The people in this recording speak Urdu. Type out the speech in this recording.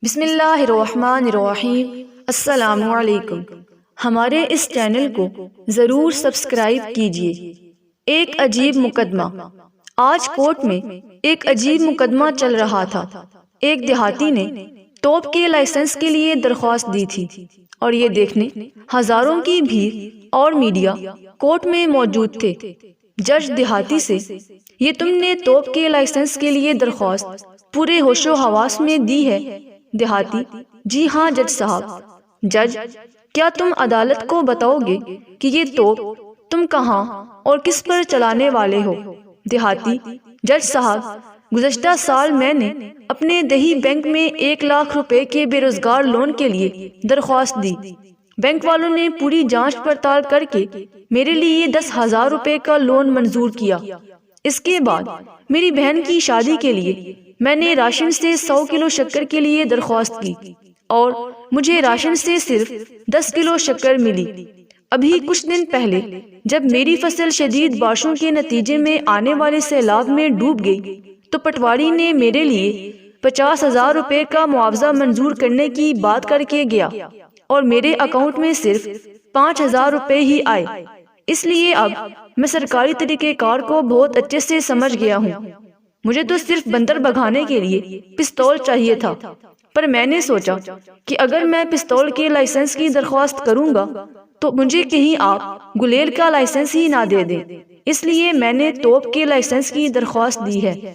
بسم اللہ الرحمن الرحیم۔ السلام علیکم۔ ہمارے اس چینل کو ضرور سبسکرائب کیجیے۔ ایک عجیب مقدمہ۔ آج کورٹ میں ایک عجیب مقدمہ چل رہا تھا۔ ایک دیہاتی نے توپ کے لائسنس کے لیے درخواست دی تھی اور یہ دیکھنے ہزاروں کی بھیڑ اور میڈیا کورٹ میں موجود تھے۔ جج دیہاتی سے، یہ تم نے توپ کے لائسنس کے لیے درخواست پورے ہوش و حواس میں دی ہے؟ دیہاتی: جی ہاں جج صاحب۔ جج: کیا تم عدالت کو بتاؤ گے کہ یہ توپ تم کہاں اور کس پر چلانے والے ہو؟ دیہاتی: جج صاحب، گزشتہ سال میں نے اپنے دیہی بینک میں 1,00,000 روپے کے بے روزگار لون کے لیے درخواست دی۔ بینک والوں نے پوری جانچ پڑتال کر کے میرے لیے 10,000 روپے کا لون منظور کیا۔ اس کے بعد میری بہن کی شادی کے لیے میں نے راشن سے 100 کلو شکر کے لیے درخواست کی اور مجھے راشن سے صرف 10 کلو شکر ملی۔ ابھی کچھ دن پہلے جب میری فصل شدید بارشوں کے نتیجے میں آنے والے سیلاب میں ڈوب گئی تو پٹواری نے میرے لیے 50,000 روپے کا معاوضہ منظور کرنے کی بات کر کے گیا اور میرے اکاؤنٹ میں صرف 5,000 روپے ہی آئے۔ اس لیے اب میں سرکاری طریقہ کار کو بہت اچھے سے سمجھ گیا ہوں۔ مجھے تو صرف بندر بھگانے کے لیے پستول چاہیے تھا، پر میں نے سوچا کہ اگر میں پستول کے لائسنس کی درخواست کروں گا تو مجھے کہیں آپ گلیل کا لائسنس ہی نہ دے دیں، اس لیے میں نے توپ کے لائسنس کی درخواست دی ہے۔